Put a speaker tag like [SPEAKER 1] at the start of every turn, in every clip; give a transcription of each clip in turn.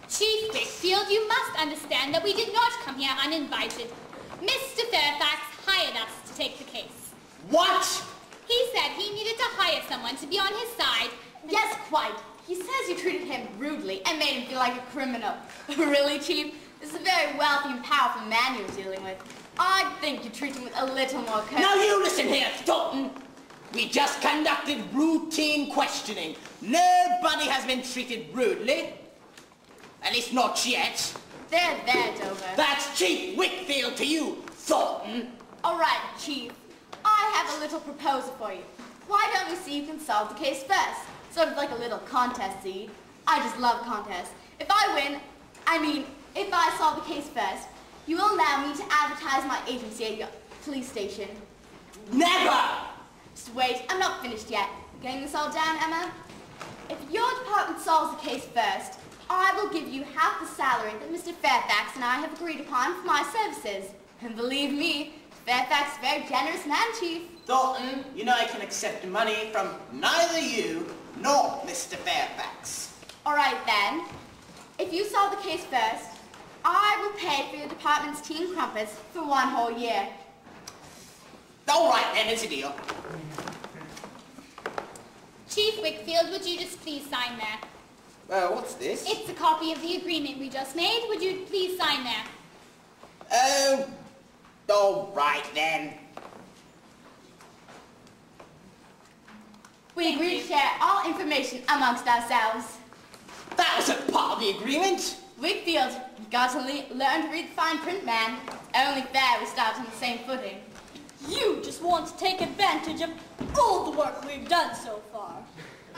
[SPEAKER 1] Chief Wickfield, you must understand that we did not come here uninvited. Mr. Fairfax hired us to take the case.
[SPEAKER 2] What?
[SPEAKER 1] He said he needed to hire someone to be on his side.
[SPEAKER 3] Yes, quite. He says you treated him rudely and made him feel like a criminal. Really, Chief? This is a very wealthy and powerful man you're dealing with. I think you treat him with a little more courtesy.
[SPEAKER 2] Now you listen here, Thornton. We just conducted routine questioning. Nobody has been treated rudely. At least not yet.
[SPEAKER 3] There, Dover.
[SPEAKER 2] That's Chief Wickfield to you, Thornton.
[SPEAKER 3] All right, Chief. I have a little proposal for you. Why don't we see who can solve the case first? Sort of like a little contest, see? I just love contests. If I solve the case first, you will allow me to advertise my agency at your police station.
[SPEAKER 2] Never!
[SPEAKER 3] Just wait, I'm not finished yet. Getting this all down, Emma? If your department solves the case first, I will give you half the salary that Mr. Fairfax and I have agreed upon for my services. And believe me, Fairfax is a very generous man, Chief.
[SPEAKER 2] Thornton, you know I can accept money from neither you nor Mr. Fairfax.
[SPEAKER 3] All right, then. If you solve the case first, I will pay for your department's tea and crumpets for 1 whole year.
[SPEAKER 2] All right, then, it's a deal.
[SPEAKER 1] Chief Wickfield, would you just please sign there?
[SPEAKER 2] What's this?
[SPEAKER 1] It's a copy of the agreement we just made. Would you please sign there?
[SPEAKER 2] Oh, all right, then.
[SPEAKER 3] We agree to share all information amongst ourselves.
[SPEAKER 2] That wasn't part of the agreement.
[SPEAKER 3] Wickfield, you've got to learn to read the fine print, man. Only fair we start on the same footing.
[SPEAKER 4] You just want to take advantage of all the work we've done so far.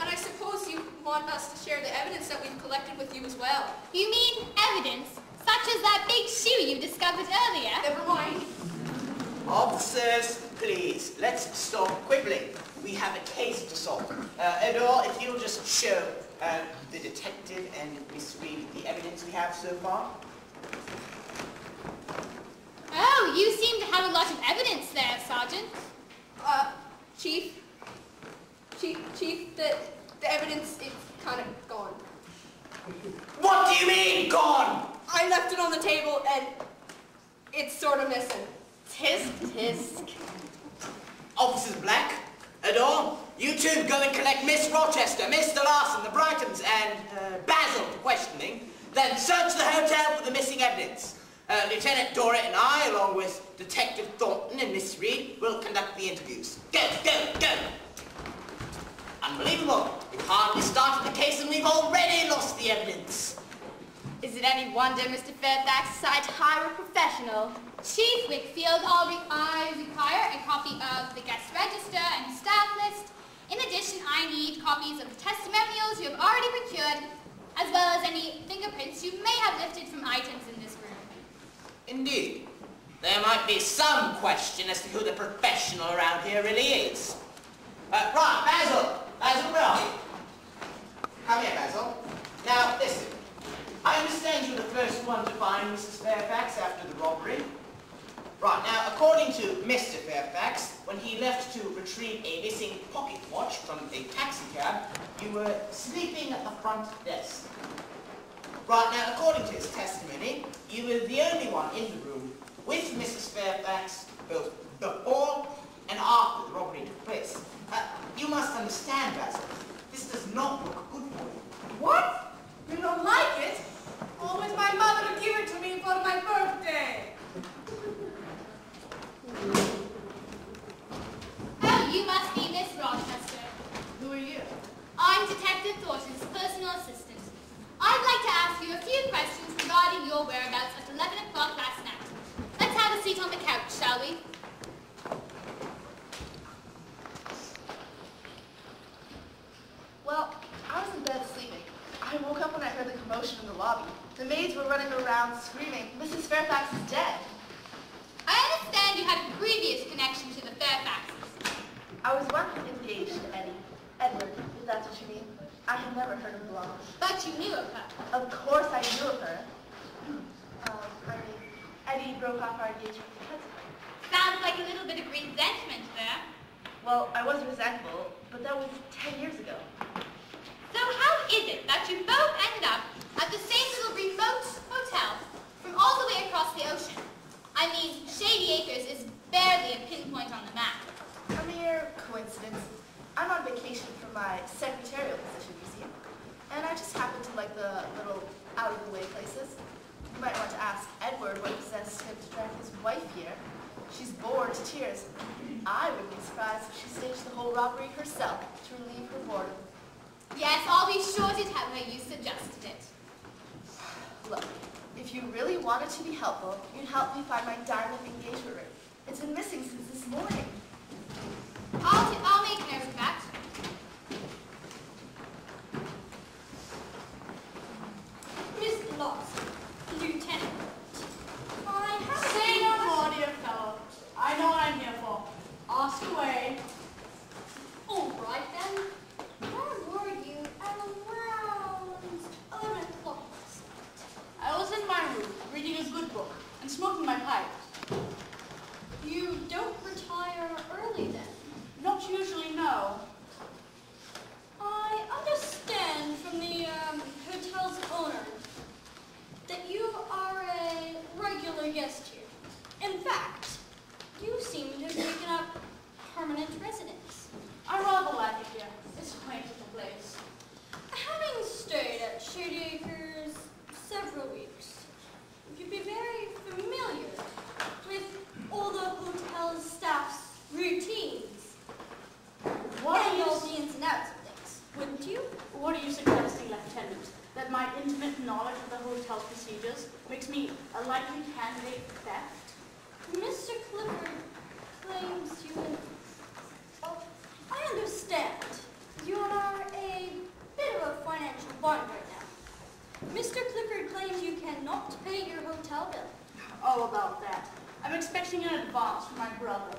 [SPEAKER 5] And I suppose you want us to share the evidence that we've collected with you as well.
[SPEAKER 1] You mean evidence, such as that big shoe you discovered earlier?
[SPEAKER 5] Never mind.
[SPEAKER 2] Officers, please, let's stop quibbling. We have a case to solve. Edor, if you'll just show the detective and Miss Reed the evidence we have so far.
[SPEAKER 1] Oh, you seem to have a lot of evidence there, Sergeant.
[SPEAKER 5] Chief, the evidence is kind of gone.
[SPEAKER 2] What do you mean, gone?
[SPEAKER 5] I left it on the table and it's sort of missing.
[SPEAKER 3] Tisk, tisk.
[SPEAKER 2] Officers Black, Adore, you two go and collect Miss Rochester, Mr. Larson, the Brightons, and Basil for questioning. Then search the hotel for the missing evidence. Lieutenant Dorrit and I, along with Detective Thornton and Miss Reed, will conduct the interviews. Go, go, go! Unbelievable. We've hardly started the case and we've already lost the evidence.
[SPEAKER 3] Is it any wonder Mr. Fairfax decided to hire a professional?
[SPEAKER 1] Chief Wickfield, I require a copy of the guest register and staff list. In addition, I need copies of the testimonials you have already procured, as well as any fingerprints you may have lifted from items in this room.
[SPEAKER 2] Indeed. There might be some question as to who the professional around here really is. Right, Basil. Basil, where are you? Come here, Basil. Now, listen. I understand you're the first one to find Mrs. Fairfax after the robbery. Right, now, according to Mr. Fairfax, when he left to retrieve a missing pocket watch from a taxicab, you were sleeping at the front desk. Right, now, according to his testimony, you were the only one in the room with Mrs. Fairfax both before and after the robbery took place. You must understand, Basil, this does not look good for you.
[SPEAKER 5] What? You don't like it? Always my mother would give it to me for my birthday.
[SPEAKER 1] Oh, you must be Miss Rochester.
[SPEAKER 3] Who are you?
[SPEAKER 1] I'm Detective Thornton's personal assistant. I'd like to ask you a few questions regarding your whereabouts at 11 o'clock last night. Let's have a seat on the couch, shall we?
[SPEAKER 6] Well, I was in bed sleeping. I woke up when I heard the commotion in the lobby. The maids were running around screaming, "Mrs. Fairfax is dead."
[SPEAKER 1] I understand you had a previous connection to the Fairfaxes.
[SPEAKER 6] I was once engaged to Edward, if that's what you mean. I had never heard of Blanche.
[SPEAKER 1] But you knew of her.
[SPEAKER 6] Of course I knew of her. Eddie broke off our engagement because of her.
[SPEAKER 1] Sounds like a little bit of resentment there.
[SPEAKER 6] Well, I was resentful, but that was 10 years ago.
[SPEAKER 1] So how is it that you both ended up at the same little green across the ocean. I mean, Shady Acres is barely a pinpoint on the map.
[SPEAKER 6] A mere coincidence. I'm on vacation from my secretarial position, you see. And I just happen to like the little out-of-the-way places. You might want to ask Edward what possessed him to drag his wife here. She's bored to tears. I wouldn't be surprised if she staged the whole robbery herself to relieve her boredom.
[SPEAKER 1] Yes, I'll be sure to tell her you suggested it.
[SPEAKER 6] Look, if you really wanted to be helpful, you'd help me find my diamond engagement ring. It's been missing since this morning.
[SPEAKER 1] I'll make note of that.
[SPEAKER 4] Miss Lawson, Lieutenant, I have...
[SPEAKER 5] Say no more, dear fellow. I know what I'm here for. Ask away.
[SPEAKER 4] All right then. Where were you at around 11 o'clock last night?
[SPEAKER 5] I was in my room, reading a good book and smoking my pipe.
[SPEAKER 4] You don't retire early then?
[SPEAKER 5] Not usually, no.
[SPEAKER 4] I understand from the hotel's owner that you are a regular guest here. In fact, you seem to have taken up permanent residence.
[SPEAKER 5] I rather like it here. It's a quaint little place.
[SPEAKER 4] Having stayed at Shady Acres several weeks, you'd be very familiar with all the hotel's staff's routines. And all the ins and outs of things, wouldn't you?
[SPEAKER 5] What are you suggesting, Lieutenant? That my intimate knowledge of the hotel's procedures makes me a likely candidate for theft?
[SPEAKER 4] Mr. Clifford claims you in... Oh, I understand. You are a bit of a financial bind right now. Mr. Clifford claims you cannot pay your hotel bill.
[SPEAKER 5] Oh, about that. I'm expecting an advance from my brother.